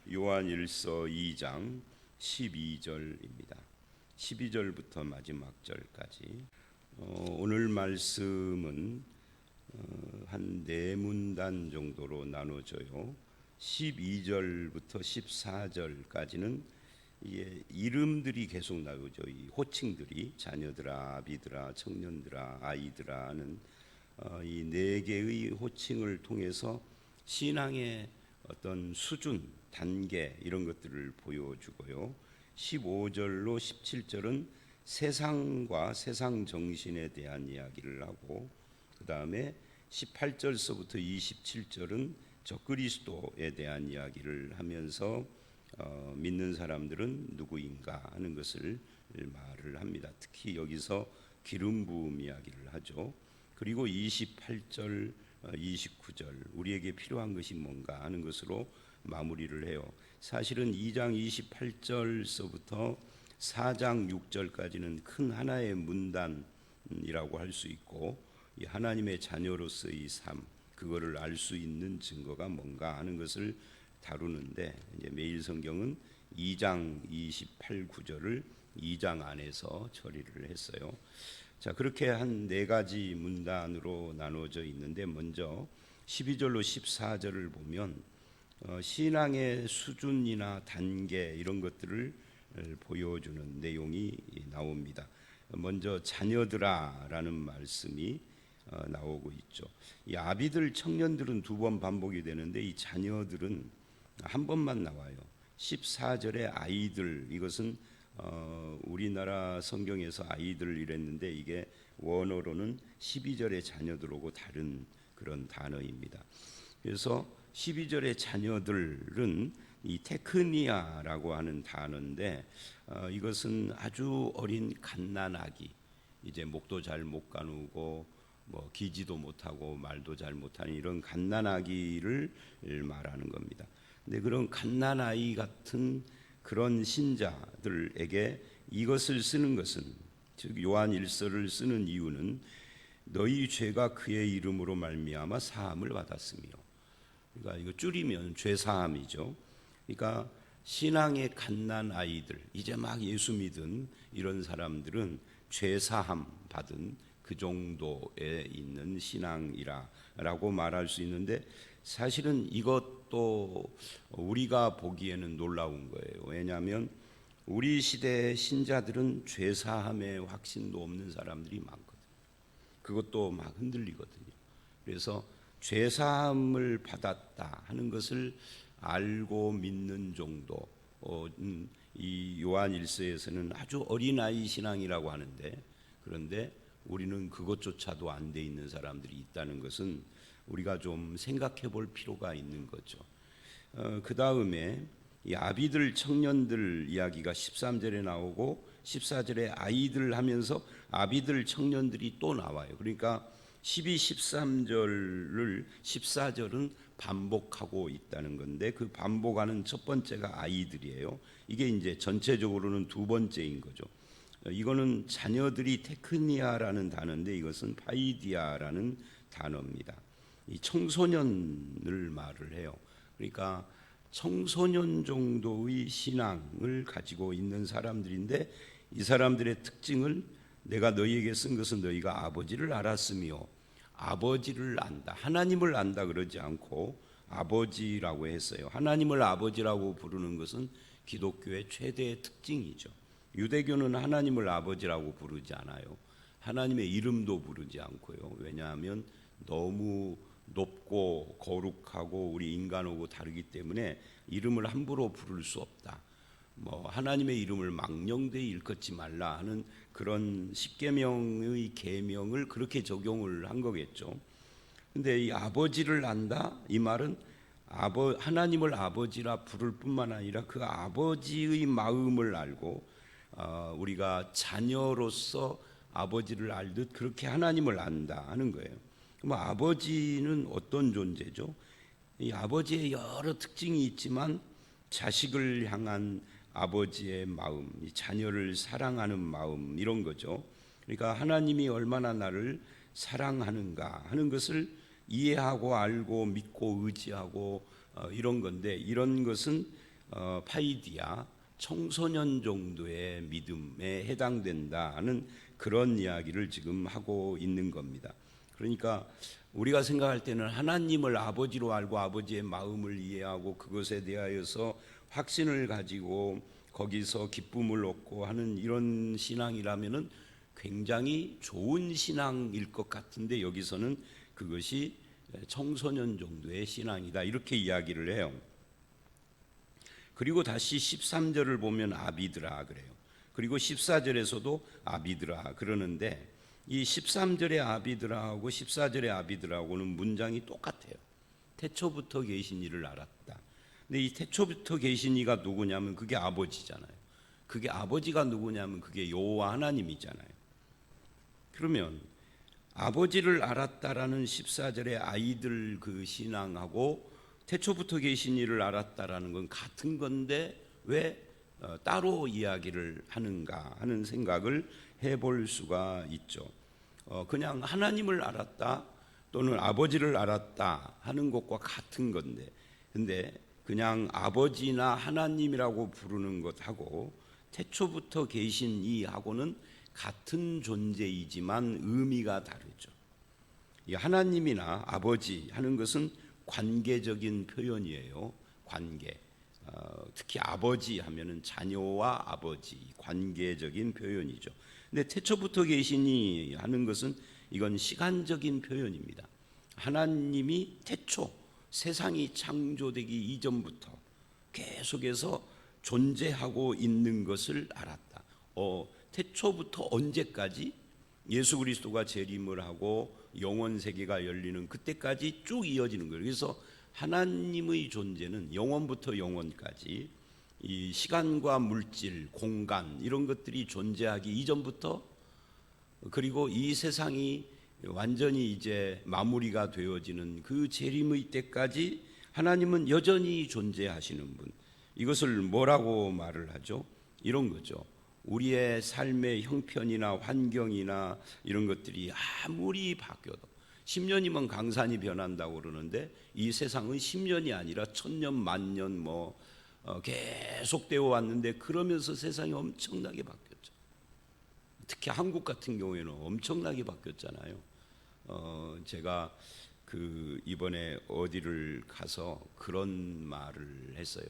요한일서 2장 12절입니다. 12절부터 마지막 절까지. 오늘 말씀은 한 4문단 정도로 나눠져요. 12절부터 14절까지는 이름들이 계속 나오죠. 이 호칭들이 자녀들아, 아비들아, 청년들아, 아이들아 하는 이 4개의 호칭을 통해서 신앙의 어떤 수준, 단계 이런 것들을 보여주고요. 15절로 17절은 세상과 세상 정신에 대한 이야기를 하고, 그 다음에 18절서부터 27절은 적그리스도에 대한 이야기를 하면서 믿는 사람들은 누구인가 하는 것을 말을 합니다. 특히 여기서 기름 부음 이야기를 하죠. 그리고 28절, 29절 우리에게 필요한 것이 뭔가 하는 것으로 마무리를 해요. 사실은 2장 28절서부터 4장 6절까지는 큰 하나의 문단이라고 할 수 있고, 이 하나님의 자녀로서의 삶, 그거를 알 수 있는 증거가 뭔가 하는 것을 다루는데, 이제 매일 성경은 2장 28, 9절을 2장 안에서 처리를 했어요. 자, 그렇게 한 4가지 문단으로 나눠져 있는데, 먼저 12절로 14절을 보면 신앙의 수준이나 단계 이런 것들을 보여주는 내용이 나옵니다. 먼저 자녀들아 라는 말씀이 나오고 있죠. 이 아비들, 청년들은 2번 반복이 되는데 이 자녀들은 한 번만 나와요. 14절에 아이들, 이것은 우리나라 성경에서 아이들 이랬는데 이게 원어로는 12절의 자녀들하고 다른 그런 단어입니다. 그래서 12절의 자녀들은 이 테크니아라고 하는 단어인데 이것은 아주 어린 갓난아기, 이제 목도 잘 못 가누고 뭐 기지도 못하고 말도 잘 못하는 이런 갓난아기를 말하는 겁니다. 근데 그런 갓난아이 같은 그런 신자들에게 이것을 쓰는 것은, 즉 요한일서를 쓰는 이유는 너희 죄가 그의 이름으로 말미암아 사함을 받았으며, 그러니까 이거 줄이면 죄사함이죠. 그러니까 신앙의 갓난아이들, 이제 막 예수 믿은 이런 사람들은 죄사함 받은 그 정도에 있는 신앙이라고 말할 수 있는데, 사실은 이것도 우리가 보기에는 놀라운 거예요. 왜냐하면 우리 시대의 신자들은 죄사함의 확신도 없는 사람들이 많거든요. 그것도 막 흔들리거든요. 그래서 죄사함을 받았다 하는 것을 알고 믿는 정도, 이 요한일서에서는 아주 어린아이 신앙이라고 하는데, 그런데 우리는 그것조차도 안 돼 있는 사람들이 있다는 것은 우리가 좀 생각해 볼 필요가 있는 거죠. 그 다음에 이 아비들, 청년들 이야기가 13절에 나오고 14절에 아이들 하면서 아비들, 청년들이 또 나와요. 그러니까 12, 13절을 14절은 반복하고 있다는 건데, 그 반복하는 첫 번째가 아이들이에요. 이게 이제 전체적으로는 2번째인 거죠. 이거는 자녀들이 테크니아라는 단어인데 이것은 파이디아라는 단어입니다. 이 청소년을 말을 해요. 그러니까 청소년 정도의 신앙을 가지고 있는 사람들인데, 이 사람들의 특징을 내가 너희에게 쓴 것은 너희가 아버지를 알았으며, 아버지를 안다, 하나님을 안다 그러지 않고 아버지라고 했어요. 하나님을 아버지라고 부르는 것은 기독교의 최대의 특징이죠. 유대교는 하나님을 아버지라고 부르지 않아요. 하나님의 이름도 부르지 않고요. 왜냐하면 너무 높고 거룩하고 우리 인간하고 다르기 때문에 이름을 함부로 부를 수 없다. 뭐 하나님의 이름을 망령되이 일컫지 말라 하는 그런 십계명의 계명을 그렇게 적용을 한 거겠죠. 근데 이 아버지를 안다, 이 말은 하나님을 아버지라 부를 뿐만 아니라 그 아버지의 마음을 알고 우리가 자녀로서 아버지를 알듯 그렇게 하나님을 안다 하는 거예요. 그럼 아버지는 어떤 존재죠? 이 아버지의 여러 특징이 있지만 자식을 향한 아버지의 마음, 이 자녀를 사랑하는 마음, 이런 거죠. 그러니까 하나님이 얼마나 나를 사랑하는가 하는 것을 이해하고 알고 믿고 의지하고 이런 건데, 이런 것은 파이디아 청소년 정도의 믿음에 해당된다는 그런 이야기를 지금 하고 있는 겁니다. 그러니까 우리가 생각할 때는 하나님을 아버지로 알고 아버지의 마음을 이해하고 그것에 대하여서 확신을 가지고 거기서 기쁨을 얻고 하는 이런 신앙이라면은 굉장히 좋은 신앙일 것 같은데, 여기서는 그것이 청소년 정도의 신앙이다 이렇게 이야기를 해요. 그리고 다시 13절을 보면 아비드라 그래요. 그리고 14절에서도 아비드라 그러는데, 이 13절의 아비드라하고 14절의 아비드라하고는 문장이 똑같아요. 태초부터 계신 이를 알았다. 근데 이 태초부터 계신 이가 누구냐면 그게 아버지잖아요. 그게 아버지가 누구냐면 그게 여호와 하나님이잖아요. 그러면 아버지를 알았다라는 14절의 아이들 그 신앙하고 태초부터 계신 이를 알았다라는 건 같은 건데 왜 따로 이야기를 하는가 하는 생각을 해볼 수가 있죠. 그냥 하나님을 알았다 또는 아버지를 알았다 하는 것과 같은 건데, 근데 그냥 아버지나 하나님이라고 부르는 것하고 태초부터 계신 이하고는 같은 존재이지만 의미가 다르죠. 이 하나님이나 아버지 하는 것은 관계적인 표현이에요. 관계. 특히 아버지 하면은 자녀와 아버지 관계적인 표현이죠. 근데 태초부터 계시니 하는 것은 이건 시간적인 표현입니다. 하나님이 태초 세상이 창조되기 이전부터 계속해서 존재하고 있는 것을 알았다. 태초부터 언제까지? 예수 그리스도가 재림을 하고 영원 세계가 열리는 그때까지 쭉 이어지는 거예요. 그래서 하나님의 존재는 영원부터 영원까지 이 시간과 물질, 공간 이런 것들이 존재하기 이전부터, 그리고 이 세상이 완전히 이제 마무리가 되어지는 그 재림의 때까지 하나님은 여전히 존재하시는 분. 이것을 뭐라고 말을 하죠? 이런 거죠. 우리의 삶의 형편이나 환경이나 이런 것들이 아무리 바뀌어도 10년이면 강산이 변한다고 그러는데 이 세상은 10년이 아니라 1000년, 만년 계속되어 왔는데, 그러면서 세상이 엄청나게 바뀌었죠. 특히 한국 같은 경우에는 엄청나게 바뀌었잖아요. 제가 이번에 어디를 가서 그런 말을 했어요.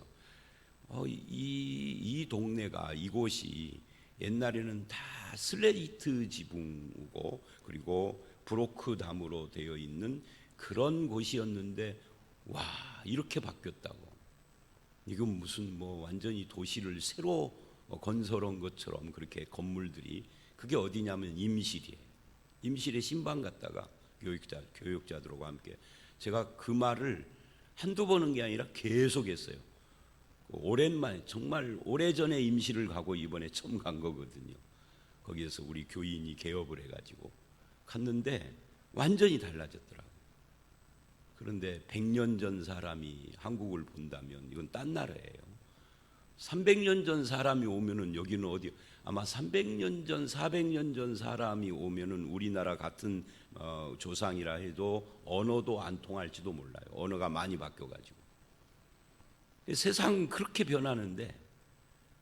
이 동네가, 이곳이 옛날에는 다 슬레이트 지붕이고 그리고 브로크 담으로 되어 있는 그런 곳이었는데, 와, 이렇게 바뀌었다고. 이건 무슨 완전히 도시를 새로 건설한 것처럼 그렇게 건물들이, 그게 어디냐면 임실이에요. 임실에 신방 갔다가 교육자들하고 함께 제가 그 말을 한두 번 한 게 아니라 계속 했어요. 오랜만에, 정말 오래전에 임실을 가고 이번에 처음 간 거거든요. 거기에서 우리 교인이 개업을 해가지고 갔는데 완전히 달라졌더라고요. 그런데 100년 전 사람이 한국을 본다면 이건 딴 나라예요. 300년 전 사람이 오면은 여기는 어디, 아마 300년 전 400년 전 사람이 오면은 우리나라 같은 조상이라 해도 언어도 안 통할지도 몰라요. 언어가 많이 바뀌어가지고. 세상 그렇게 변하는데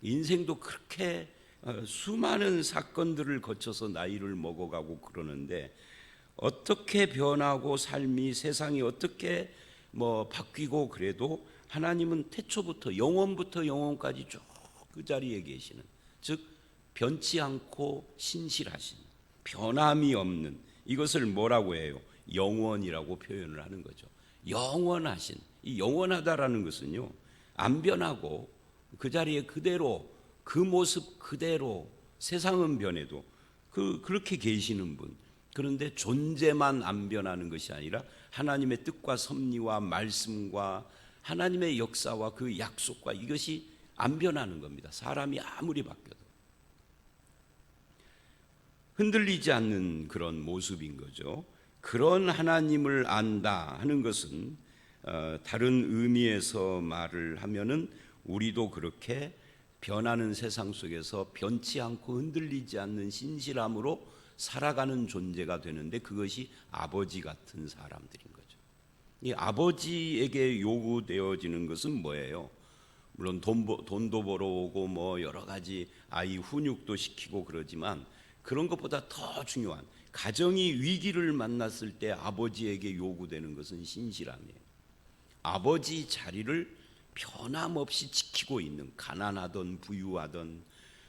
인생도 그렇게 수많은 사건들을 거쳐서 나이를 먹어가고 그러는데, 어떻게 변하고 삶이, 세상이 어떻게 바뀌고 그래도 하나님은 태초부터 영원부터 영원까지 쭉 그 자리에 계시는, 즉 변치 않고 신실하신, 변함이 없는, 이것을 뭐라고 해요? 영원이라고 표현을 하는 거죠. 영원하신, 이 영원하다라는 것은요, 안 변하고 그 자리에 그대로, 그 모습 그대로, 세상은 변해도 그렇게 계시는 분. 그런데 존재만 안 변하는 것이 아니라 하나님의 뜻과 섭리와 말씀과 하나님의 역사와 그 약속과 이것이 안 변하는 겁니다. 사람이 아무리 바뀌어도 흔들리지 않는 그런 모습인 거죠. 그런 하나님을 안다 하는 것은 다른 의미에서 말을 하면은 우리도 그렇게 변하는 세상 속에서 변치 않고 흔들리지 않는 신실함으로 살아가는 존재가 되는데, 그것이 아버지 같은 사람들인 거죠. 이 아버지에게 요구되어지는 것은 뭐예요? 물론 돈도 벌어오고 뭐 여러 가지 아이 훈육도 시키고 그러지만 그런 것보다 더 중요한 가정이 위기를 만났을 때 아버지에게 요구되는 것은 신실함이에요. 아버지 자리를 변함없이 지키고 있는, 가난하던 부유하던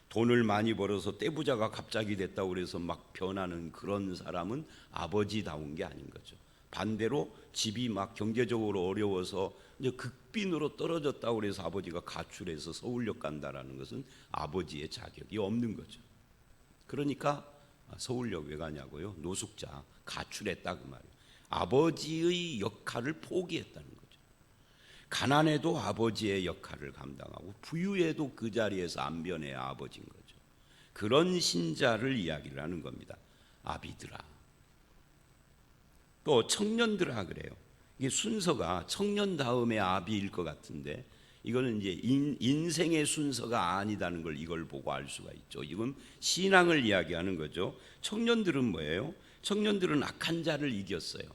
돈을 많이 벌어서 떼부자가 갑자기 됐다고 그래서 막 변하는 그런 사람은 아버지다운 게 아닌 거죠. 반대로 집이 막 경제적으로 어려워서 이제 극빈으로 떨어졌다고 그래서 아버지가 가출해서 서울역 간다라는 것은 아버지의 자격이 없는 거죠. 그러니까 서울역 왜 가냐고요? 노숙자 가출했다 그 말이에요. 아버지의 역할을 포기했다는 거죠. 가난해도 아버지의 역할을 감당하고 부유해도 그 자리에서 안 변해야 아버지인 거죠. 그런 신자를 이야기를 하는 겁니다. 아비들아. 또 청년들아 그래요. 이게 순서가 청년 다음에 아비일 것 같은데 이거는 이제 인생의 순서가 아니다는 걸 이걸 보고 알 수가 있죠. 이건 신앙을 이야기하는 거죠. 청년들은 뭐예요? 청년들은 악한 자를 이겼어요.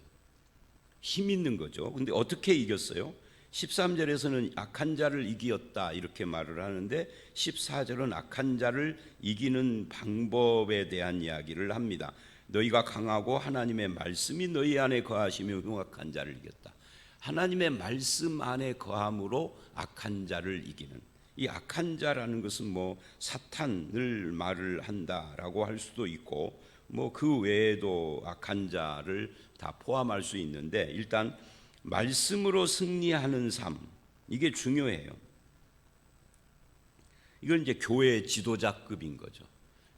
힘 있는 거죠. 근데 어떻게 이겼어요? 13절에서는 악한 자를 이겼다 이렇게 말을 하는데 14절은 악한 자를 이기는 방법에 대한 이야기를 합니다. 너희가 강하고 하나님의 말씀이 너희 안에 거하시며 흉악한 자를 이겼다. 하나님의 말씀 안에 거함으로 악한 자를 이기는, 이 악한 자라는 것은 뭐 사탄을 말을 한다라고 할 수도 있고 뭐 그 외에도 악한 자를 다 포함할 수 있는데 일단 말씀으로 승리하는 삶, 이게 중요해요. 이건 이제 교회 지도자급인 거죠.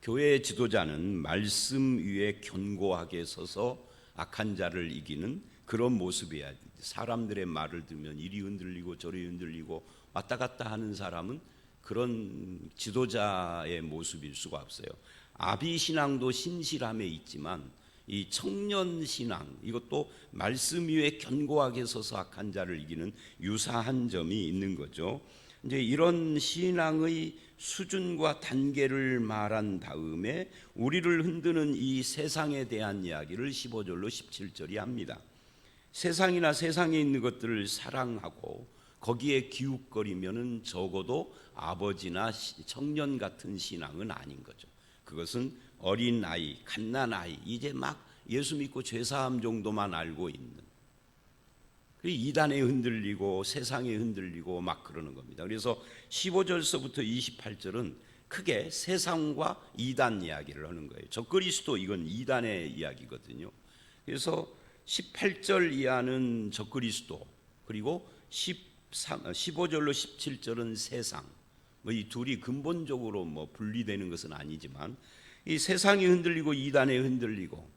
교회의 지도자는 말씀 위에 견고하게 서서 악한 자를 이기는 그런 모습이야. 사람들의 말을 들으면 이리 흔들리고 저리 흔들리고 왔다 갔다 하는 사람은 그런 지도자의 모습일 수가 없어요. 아비 신앙도 신실함에 있지만 이 청년 신앙, 이것도 말씀 위에 견고하게 서서 악한 자를 이기는 유사한 점이 있는 거죠. 이제 이런 신앙의 수준과 단계를 말한 다음에 우리를 흔드는 이 세상에 대한 이야기를 15절로 17절이 합니다. 세상이나 세상에 있는 것들을 사랑하고 거기에 기웃거리면은 적어도 아버지나 청년 같은 신앙은 아닌 거죠. 그것은 어린 아이, 갓난 아이, 이제 막 예수 믿고 죄사함 정도만 알고 있는, 이단에 흔들리고 세상에 흔들리고 막 그러는 겁니다. 그래서 15절서부터 28절은 크게 세상과 이단 이야기를 하는 거예요. 적그리스도, 이건 이단의 이야기거든요. 그래서 18절 이하는 적그리스도, 그리고 15절로 17절은 세상. 뭐 이 둘이 근본적으로 뭐 분리되는 것은 아니지만 이 세상이 흔들리고 이단에 흔들리고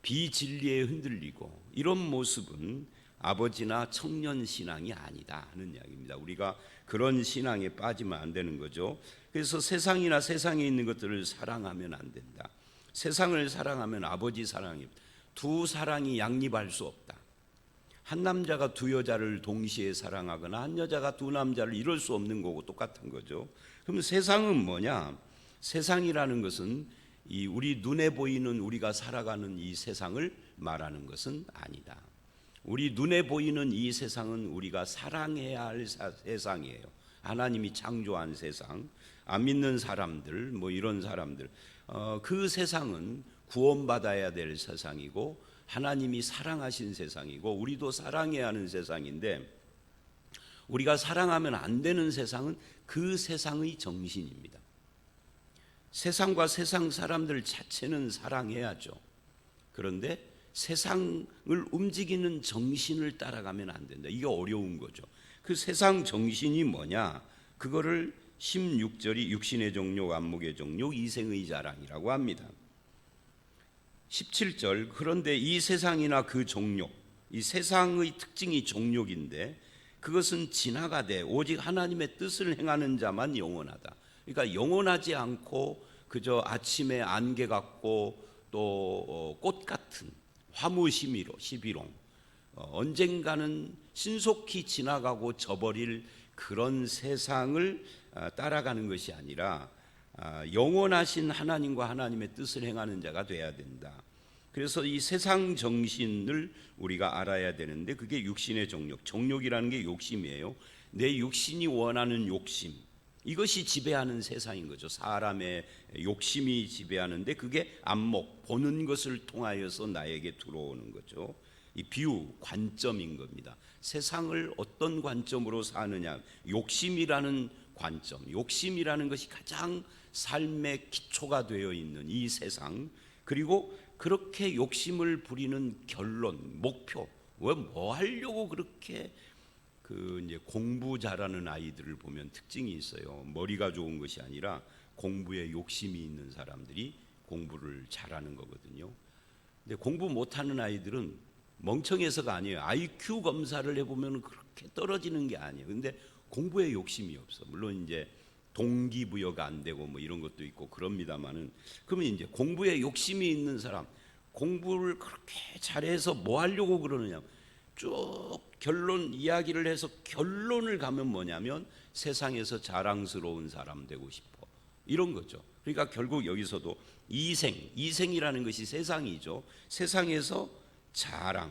비진리에 흔들리고 이런 모습은 아버지나 청년 신앙이 아니다 하는 이야기입니다. 우리가 그런 신앙에 빠지면 안 되는 거죠. 그래서 세상이나 세상에 있는 것들을 사랑하면 안 된다. 세상을 사랑하면 아버지 사랑입니다. 두 사랑이 양립할 수 없다. 한 남자가 두 여자를 동시에 사랑하거나 한 여자가 두 남자를 이룰 수 없는 거고 똑같은 거죠. 그럼 세상은 뭐냐? 세상이라는 것은 이 우리 눈에 보이는 우리가 살아가는 이 세상을 말하는 것은 아니다. 우리 눈에 보이는 이 세상은 우리가 사랑해야 할 세상이에요. 하나님이 창조한 세상, 안 믿는 사람들, 뭐 이런 사람들, 그 세상은 구원받아야 될 세상이고 하나님이 사랑하신 세상이고 우리도 사랑해야 하는 세상인데 우리가 사랑하면 안 되는 세상은 그 세상의 정신입니다. 세상과 세상 사람들 자체는 사랑해야죠. 그런데 세상을 움직이는 정신을 따라가면 안 된다. 이게 어려운 거죠. 그 세상 정신이 뭐냐? 그거를 16절이 육신의 종욕, 안목의 종욕, 이생의 자랑이라고 합니다. 17절, 그런데 이 세상이나 그 종욕, 이 세상의 특징이 종욕인데 그것은 지나가되 오직 하나님의 뜻을 행하는 자만 영원하다. 그러니까 영원하지 않고 그저 아침에 안개 같고 또 꽃 같은 화무시미로 11홍 언젠가는 신속히 지나가고 저버릴 그런 세상을 따라가는 것이 아니라 영원하신 하나님과 하나님의 뜻을 행하는 자가 돼야 된다. 그래서 이 세상 정신을 우리가 알아야 되는데 그게 육신의 정욕, 정욕이라는 게 욕심이에요. 내 육신이 원하는 욕심, 이것이 지배하는 세상인 거죠. 사람의 욕심이 지배하는데 그게 안목, 보는 것을 통하여서 나에게 들어오는 거죠. 이 비유, 관점인 겁니다. 세상을 어떤 관점으로 사느냐, 욕심이라는 관점, 욕심이라는 것이 가장 삶의 기초가 되어 있는 이 세상, 그리고 그렇게 욕심을 부리는 결론, 목표, 왜 뭐 하려고 그렇게 이제 공부 잘하는 아이들을 보면 특징이 있어요. 머리가 좋은 것이 아니라 공부에 욕심이 있는 사람들이 공부를 잘하는 거거든요. 근데 공부 못하는 아이들은 멍청해서가 아니에요. IQ 검사를 해보면 그렇게 떨어지는 게 아니에요. 근데 공부에 욕심이 없어. 물론 이제 동기부여가 안 되고 뭐 이런 것도 있고 그럽니다만은, 그러면 이제 공부에 욕심이 있는 사람, 공부를 그렇게 잘해서 뭐 하려고 그러느냐, 쭉 결론 이야기를 해서 결론을 가면 뭐냐면 세상에서 자랑스러운 사람 되고 싶어, 이런 거죠. 그러니까 결국 여기서도 이생이라는 것이 세상이죠. 세상에서 자랑,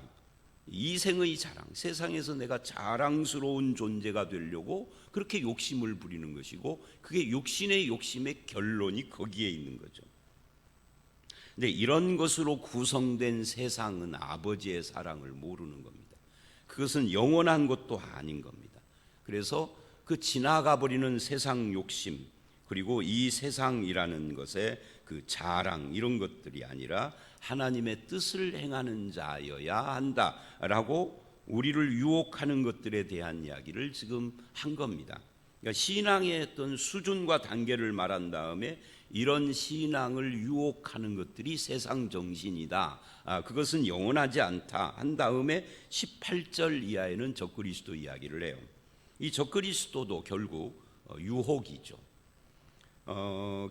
이생의 자랑, 세상에서 내가 자랑스러운 존재가 되려고 그렇게 욕심을 부리는 것이고, 그게 육신의 욕심의 결론이 거기에 있는 거죠. 근데 이런 것으로 구성된 세상은 아버지의 사랑을 모르는 겁니다. 그것은 영원한 것도 아닌 겁니다. 그래서 그 지나가 버리는 세상 욕심, 그리고 이 세상이라는 것의 그 자랑, 이런 것들이 아니라 하나님의 뜻을 행하는 자여야 한다라고 우리를 유혹하는 것들에 대한 이야기를 지금 한 겁니다. 그러니까 신앙의 어떤 수준과 단계를 말한 다음에 이런 신앙을 유혹하는 것들이 세상 정신이다, 그것은 영원하지 않다 한 다음에 18절 이하에는 적그리스도 이야기를 해요. 이 적그리스도도 결국 유혹이죠.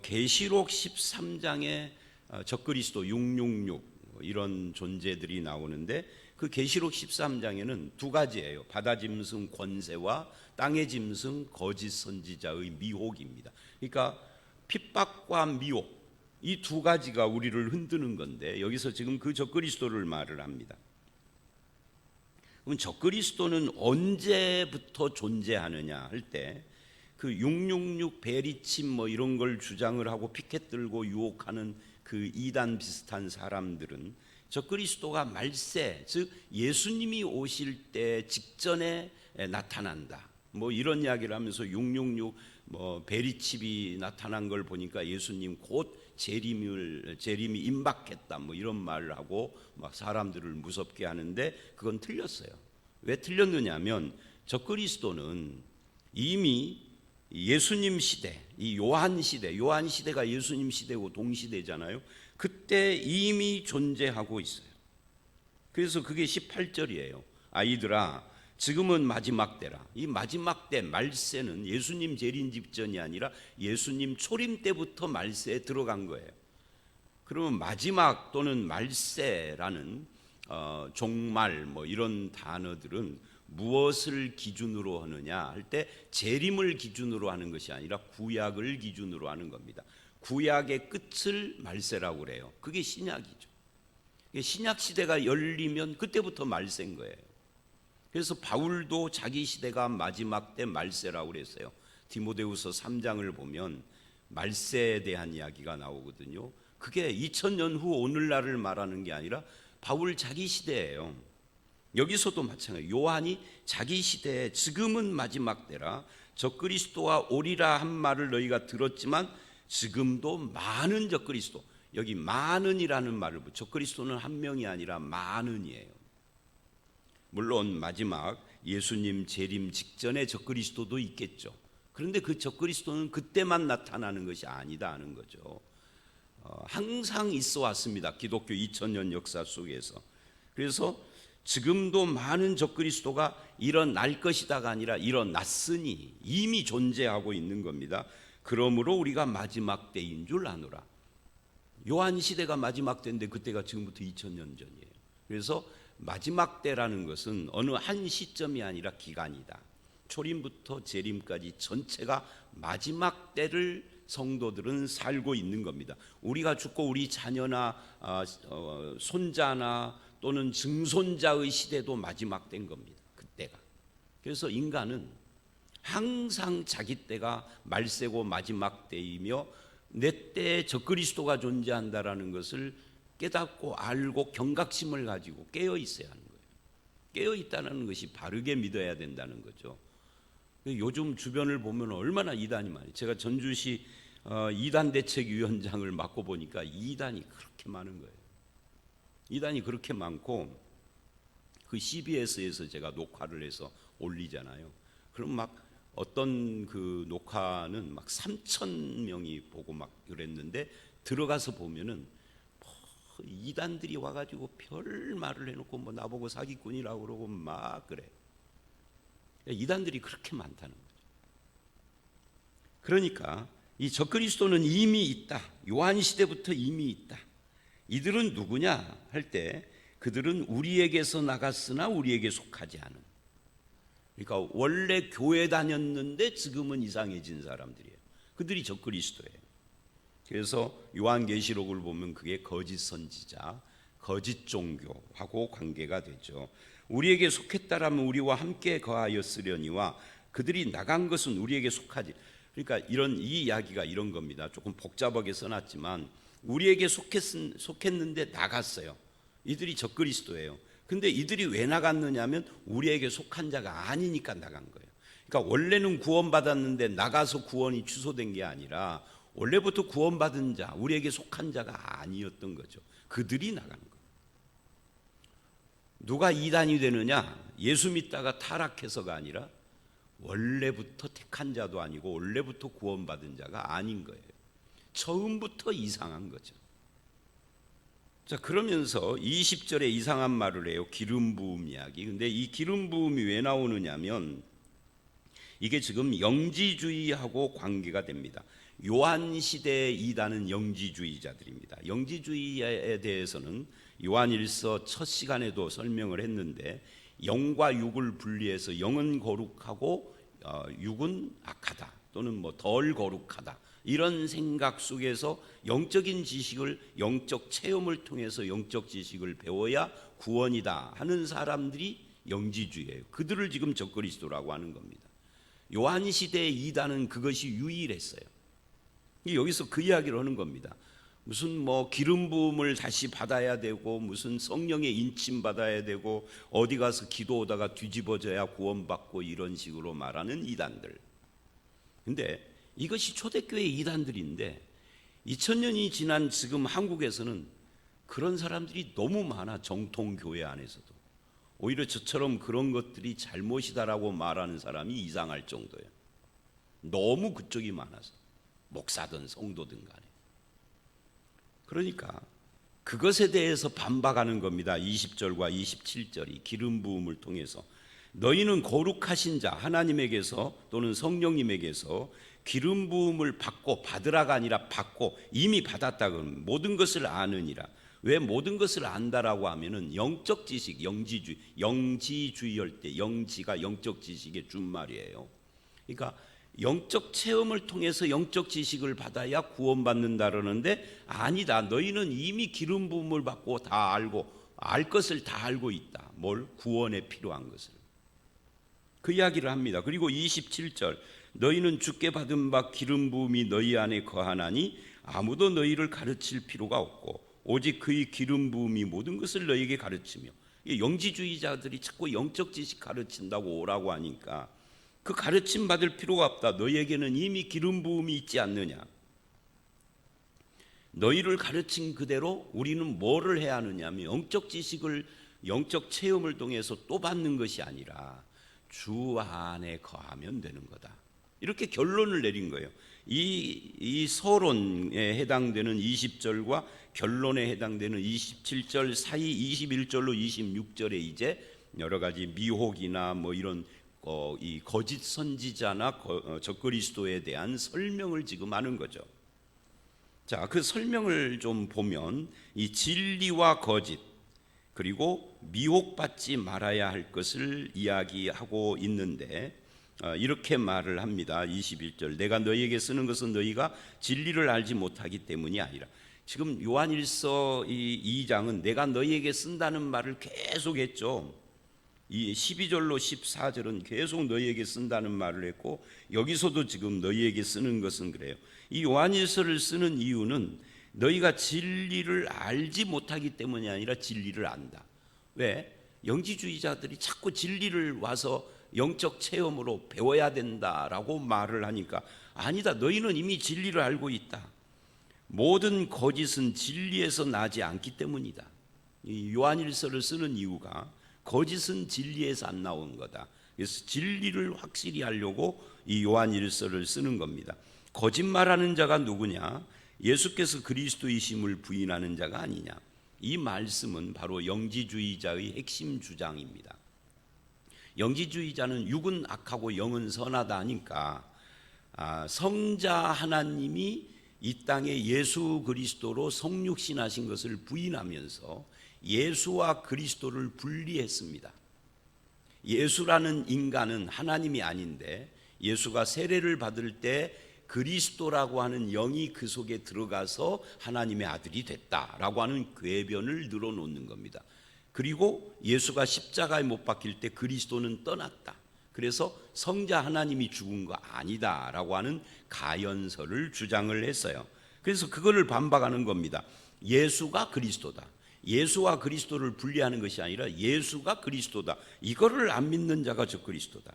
계시록 13장에 적그리스도 666 이런 존재들이 나오는데, 그 계시록 13장에는 두 가지예요. 바다 짐승 권세와 땅의 짐승 거짓 선지자의 미혹입니다. 그러니까 핍박과 미혹, 이 두 가지가 우리를 흔드는 건데, 여기서 지금 그 적그리스도를 말을 합니다. 그럼 적그리스도는 언제부터 존재하느냐 할 때, 그 666 베리침 뭐 이런 걸 주장을 하고 피켓 들고 유혹하는 그 이단 비슷한 사람들은 적그리스도가 말세, 즉 예수님이 오실 때 직전에 나타난다, 뭐 이런 이야기를 하면서 666 뭐 베리칩이 나타난 걸 보니까 예수님 곧 재림이 임박했다, 뭐 이런 말을 하고 막 사람들을 무섭게 하는데, 그건 틀렸어요. 왜 틀렸느냐면 적그리스도는 이미 예수님 시대, 이 요한 시대가 예수님 시대고 동시대잖아요. 그때 이미 존재하고 있어요. 그래서 그게 18절이에요. 아이들아, 지금은 마지막 때라. 이 마지막 때, 말세는 예수님 재림 직전이 아니라 예수님 초림 때부터 말세에 들어간 거예요. 그러면 마지막 또는 말세라는 종말 뭐 이런 단어들은 무엇을 기준으로 하느냐 할 때 재림을 기준으로 하는 것이 아니라 구약을 기준으로 하는 겁니다. 구약의 끝을 말세라고 그래요. 그게 신약이죠. 신약 시대가 열리면 그때부터 말세인 거예요. 그래서 바울도 자기 시대가 마지막 때 말세라고 그랬어요. 디모데후서 3장을 보면 말세에 대한 이야기가 나오거든요. 그게 2000년 후 오늘날을 말하는 게 아니라 바울 자기 시대예요. 여기서도 마찬가지예요. 요한이 자기 시대에 지금은 마지막 때라 적그리스도가 오리라 한 말을 너희가 들었지만 지금도 많은 적그리스도, 여기 많은이라는 말을, 적그리스도는 한 명이 아니라 많은이에요. 물론 마지막 예수님 재림 직전에 적그리스도도 있겠죠. 그런데 그 적그리스도는 그때만 나타나는 것이 아니다 하는 거죠. 항상 있어 왔습니다. 기독교 2000년 역사 속에서. 그래서 지금도 많은 적그리스도가 일어날 것이다가 아니라 일어났으니 이미 존재하고 있는 겁니다. 그러므로 우리가 마지막 때인 줄 아노라. 요한 시대가 마지막 때인데 그때가 지금부터 2000년 전이에요. 그래서 마지막 때라는 것은 어느 한 시점이 아니라 기간이다. 초림부터 재림까지 전체가 마지막 때를 성도들은 살고 있는 겁니다. 우리가 죽고 우리 자녀나 손자나 또는 증손자의 시대도 마지막 때인 겁니다. 그때가. 그래서 인간은 항상 자기 때가 말세고 마지막 때이며 내 때에 적그리스도가 존재한다라는 것을 깨닫고 알고 경각심을 가지고 깨어 있어야 하는 거예요. 깨어 있다는 것이 바르게 믿어야 된다는 거죠. 요즘 주변을 보면 얼마나 이단이 많아요. 제가 전주시 이단 대책위원장을 맡고 보니까 이단이 그렇게 많은 거예요. 이단이 그렇게 많고 그 CBS에서 제가 녹화를 해서 올리잖아요. 그럼 막 어떤 그 녹화는 막 3,000명이 보고 막 그랬는데 들어가서 보면은 이단들이 와가지고 별 말을 해놓고 뭐 나보고 사기꾼이라고 그러고 막 그래. 이단들이 그렇게 많다는 거죠. 그러니까 이 적그리스도는 이미 있다. 요한 시대부터 이미 있다. 이들은 누구냐 할 때 그들은 우리에게서 나갔으나 우리에게 속하지 않은, 그러니까 원래 교회 다녔는데 지금은 이상해진 사람들이에요. 그들이 적그리스도예요. 그래서 요한계시록을 보면 그게 거짓 선지자, 거짓 종교하고 관계가 되죠. 우리에게 속했다라면 우리와 함께 거하였으려니와 그들이 나간 것은 우리에게 속하지. 그러니까 이 이야기가 이런 겁니다. 조금 복잡하게 써놨지만 우리에게 속했는데 나갔어요. 이들이 적그리스도예요. 근데 이들이 왜 나갔느냐면 우리에게 속한 자가 아니니까 나간 거예요. 그러니까 원래는 구원받았는데 나가서 구원이 취소된 게 아니라 원래부터 구원받은 자, 우리에게 속한 자가 아니었던 거죠. 그들이 나간 거예요. 누가 이단이 되느냐? 예수 믿다가 타락해서가 아니라 원래부터 택한 자도 아니고 원래부터 구원받은 자가 아닌 거예요. 처음부터 이상한 거죠. 자, 그러면서 20절에 이상한 말을 해요. 기름 부음 이야기. 근데 이 기름 부음이 왜 나오느냐면 이게 지금 영지주의하고 관계가 됩니다. 요한 시대의 이단은 영지주의자들입니다. 영지주의에 대해서는 요한일서 첫 시간에도 설명을 했는데 영과 육을 분리해서 영은 거룩하고 육은 악하다 또는 뭐 덜 거룩하다, 이런 생각 속에서 영적인 지식을, 영적 체험을 통해서 영적 지식을 배워야 구원이다 하는 사람들이 영지주의예요. 그들을 지금 적그리스도라고 하는 겁니다. 요한 시대의 이단은 그것이 유일했어요. 여기서 그 이야기를 하는 겁니다. 무슨 뭐 기름 부음을 다시 받아야 되고 무슨 성령의 인침 받아야 되고 어디 가서 기도하다가 뒤집어져야 구원받고 이런 식으로 말하는 이단들. 근데 이것이 초대교회 이단들인데 2000년이 지난 지금 한국에서는 그런 사람들이 너무 많아. 정통교회 안에서도 오히려 저처럼 그런 것들이 잘못이다라고 말하는 사람이 이상할 정도예요. 너무 그쪽이 많아서, 목사든 성도든 간에. 그러니까 그것에 대해서 반박하는 겁니다. 20절과 27절이 기름 부음을 통해서 너희는 거룩하신 자 하나님에게서 또는 성령님에게서 기름 부음을 받고, 받으라가 아니라 받고, 이미 받았다 그러면 모든 것을 아느니라. 왜 모든 것을 안다라고 하면은 영적 지식, 영지주의 할 때 영지가 영적 지식의 준말이에요. 그러니까 영적 체험을 통해서 영적 지식을 받아야 구원받는다 그러는데 아니다. 너희는 이미 기름 부음을 받고 다 알고, 알 것을 다 알고 있다. 뭘? 구원에 필요한 것을. 그 이야기를 합니다. 그리고 27절 너희는 주께 받은 바 기름 부음이 너희 안에 거하나니 아무도 너희를 가르칠 필요가 없고 오직 그의 기름 부음이 모든 것을 너희에게 가르치며. 영지주의자들이 자꾸 영적 지식 가르친다고 오라고 하니까 그 가르침 받을 필요가 없다. 너희에게는 이미 기름 부음이 있지 않느냐. 너희를 가르친 그대로 우리는 뭐를 해야 하느냐 하면 영적 지식을, 영적 체험을 통해서 또 받는 것이 아니라 주 안에 거하면 되는 거다. 이렇게 결론을 내린 거예요. 이 서론에 해당되는 20절과 결론에 해당되는 27절 사이 21절로 26절에 이제 여러 가지 미혹이나 뭐 이런 이 거짓 선지자나 적그리스도에 대한 설명을 지금 하는 거죠. 자, 그 설명을 좀 보면 이 진리와 거짓 그리고 미혹받지 말아야 할 것을 이야기하고 있는데 이렇게 말을 합니다. 21절 내가 너희에게 쓰는 것은 너희가 진리를 알지 못하기 때문이 아니라. 지금 요한일서 이 2장은 내가 너희에게 쓴다는 말을 계속 했죠. 이 12절로 14절은 계속 너희에게 쓴다는 말을 했고, 여기서도 지금 너희에게 쓰는 것은 그래요. 이 요한일서를 쓰는 이유는 너희가 진리를 알지 못하기 때문이 아니라 진리를 안다. 왜? 영지주의자들이 자꾸 진리를 와서 영적 체험으로 배워야 된다라고 말을 하니까, 아니다, 너희는 이미 진리를 알고 있다. 모든 거짓은 진리에서 나지 않기 때문이다. 이 요한일서를 쓰는 이유가 거짓은 진리에서 안 나온 거다. 그래서 진리를 확실히 하려고 이 요한일서를 쓰는 겁니다. 거짓말하는 자가 누구냐? 예수께서 그리스도이심을 부인하는 자가 아니냐? 이 말씀은 바로 영지주의자의 핵심 주장입니다. 영지주의자는 육은 악하고 영은 선하다 하니까 성자 하나님이 이 땅에 예수 그리스도로 성육신하신 것을 부인하면서 예수와 그리스도를 분리했습니다. 예수라는 인간은 하나님이 아닌데 예수가 세례를 받을 때 그리스도라고 하는 영이 그 속에 들어가서 하나님의 아들이 됐다라고 하는 궤변을 늘어놓는 겁니다. 그리고 예수가 십자가에 못 박힐 때 그리스도는 떠났다. 그래서 성자 하나님이 죽은 거 아니다라고 하는 가연설을 주장을 했어요. 그래서 그거를 반박하는 겁니다. 예수가 그리스도다. 예수와 그리스도를 분리하는 것이 아니라 예수가 그리스도다. 이거를 안 믿는 자가 적그리스도다.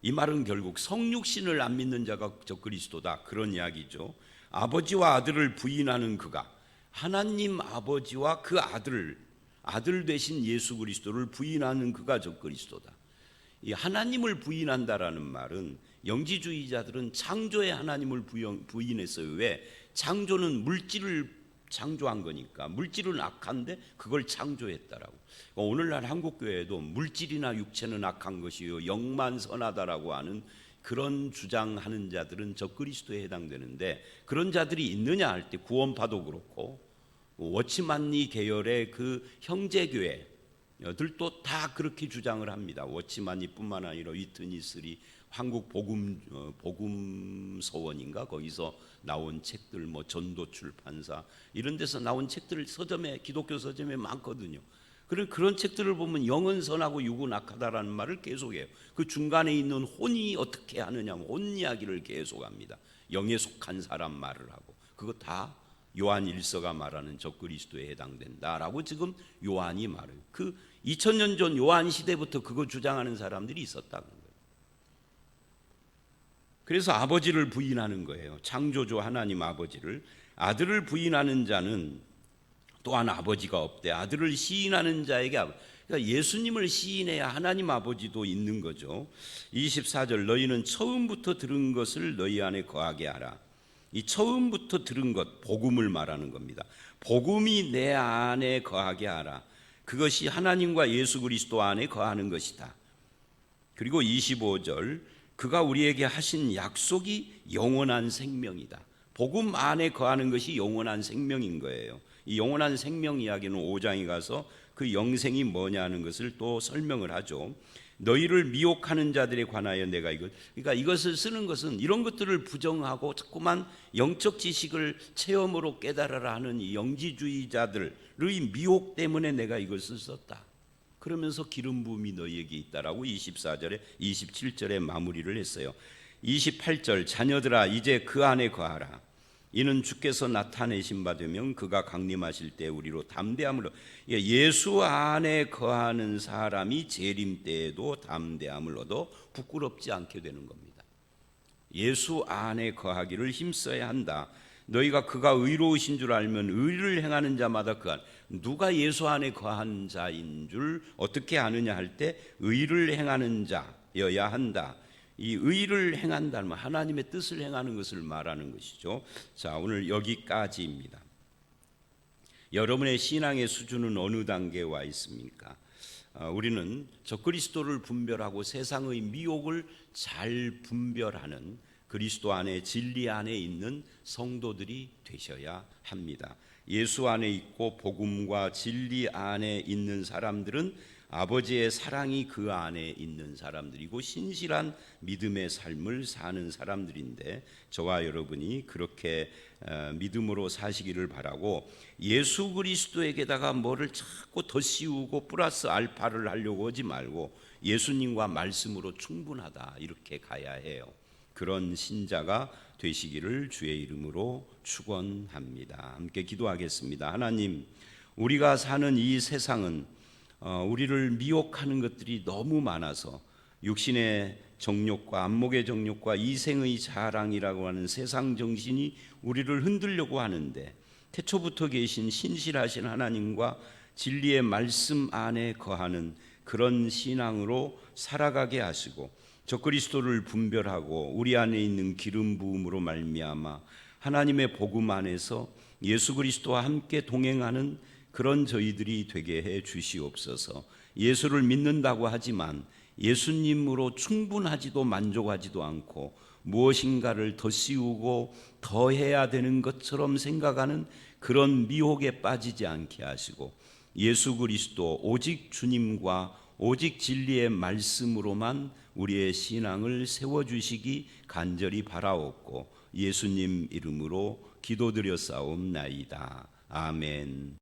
이 말은 결국 성육신을 안 믿는 자가 적그리스도다, 그런 이야기죠. 아버지와 아들을 부인하는 그가, 하나님 아버지와 그 아들 되신 예수 그리스도를 부인하는 그가 적그리스도다. 이 하나님을 부인한다라는 말은 영지주의자들은 창조의 하나님을 부인했어요. 왜? 창조는 물질을 창조한 거니까. 물질은 악한데 그걸 창조했다라고. 오늘날 한국교회도 물질이나 육체는 악한 것이요 영만 선하다라고 하는 그런 주장하는 자들은 적그리스도에 해당되는데, 그런 자들이 있느냐 할 때 구원파도 그렇고 워치만리 계열의 그 형제교회들도 다 그렇게 주장을 합니다. 워치만리뿐만 아니라 위트니스리, 한국 복음서원인가 거기서 나온 책들, 뭐 전도 출판사 이런 데서 나온 책들 서점에, 기독교 서점에 많거든요. 그런 책들을 보면 영은 선하고 육은 악하다라는 말을 계속해요. 그 중간에 있는 혼이 어떻게 하느냐, 혼 이야기를 계속합니다. 영에 속한 사람 말을 하고, 그거 다 요한일서가 말하는 적그리스도에 해당된다라고 지금 요한이 말해요. 그 2000년 전 요한 시대부터 그거 주장하는 사람들이 있었다는 거예요. 그래서 아버지를 부인하는 거예요. 창조주 하나님 아버지를. 아들을 부인하는 자는 또한 아버지가 없대. 아들을 시인하는 자에게 그러니까 예수님을 시인해야 하나님 아버지도 있는 거죠. 24절, 너희는 처음부터 들은 것을 너희 안에 거하게 하라. 이 처음부터 들은 것, 복음을 말하는 겁니다. 복음이 내 안에 거하게 하라. 그것이 하나님과 예수 그리스도 안에 거하는 것이다. 그리고 25절, 그가 우리에게 하신 약속이 영원한 생명이다. 복음 안에 거하는 것이 영원한 생명인 거예요. 이 영원한 생명 이야기는 5장에 가서 그 영생이 뭐냐는 것을 또 설명을 하죠. 너희를 미혹하는 자들에 관하여 내가 그러니까 이것을 쓰는 것은 이런 것들을 부정하고 자꾸만 영적 지식을 체험으로 깨달아라 하는 이 영지주의자들의 미혹 때문에 내가 이것을 썼다. 그러면서 기름 부음이 너희에게 있다라고 24절에 27절에 마무리를 했어요. 28절, 자녀들아 이제 그 안에 거하라. 이는 주께서 나타내신 바 되면 그가 강림하실 때 우리로 담대함으로. 예수 안에 거하는 사람이 재림 때에도 담대함을 얻어 부끄럽지 않게 되는 겁니다. 예수 안에 거하기를 힘써야 한다. 너희가 그가 의로우신 줄 알면 의를 행하는 자마다 그 안. 누가 예수 안에 거한 자인 줄 어떻게 아느냐 할 때 의를 행하는 자여야 한다. 이 의를 행한다는 말, 하나님의 뜻을 행하는 것을 말하는 것이죠. 자, 오늘 여기까지입니다. 여러분의 신앙의 수준은 어느 단계에 와 있습니까? 우리는 적그리스도를 분별하고 세상의 미혹을 잘 분별하는 그리스도 안에, 진리 안에 있는 성도들이 되셔야 합니다. 예수 안에 있고 복음과 진리 안에 있는 사람들은 아버지의 사랑이 그 안에 있는 사람들이고 신실한 믿음의 삶을 사는 사람들인데, 저와 여러분이 그렇게 믿음으로 사시기를 바라고, 예수 그리스도에게다가 뭐를 자꾸 더 씌우고 플러스 알파를 하려고 하지 말고 예수님과 말씀으로 충분하다, 이렇게 가야 해요. 그런 신자가 되시기를 주의 이름으로 축원합니다. 함께 기도하겠습니다. 하나님, 우리가 사는 이 세상은 우리를 미혹하는 것들이 너무 많아서 육신의 정욕과 안목의 정욕과 이생의 자랑이라고 하는 세상 정신이 우리를 흔들려고 하는데, 태초부터 계신 신실하신 하나님과 진리의 말씀 안에 거하는 그런 신앙으로 살아가게 하시고, 적그리스도를 분별하고 우리 안에 있는 기름 부음으로 말미암아 하나님의 복음 안에서 예수 그리스도와 함께 동행하는 그런 저희들이 되게 해 주시옵소서. 예수를 믿는다고 하지만 예수님으로 충분하지도 만족하지도 않고 무엇인가를 더 씌우고 더 해야 되는 것처럼 생각하는 그런 미혹에 빠지지 않게 하시고, 예수 그리스도 오직 주님과 오직 진리의 말씀으로만 우리의 신앙을 세워주시기 간절히 바라옵고 예수님 이름으로 기도드렸사옵나이다. 아멘.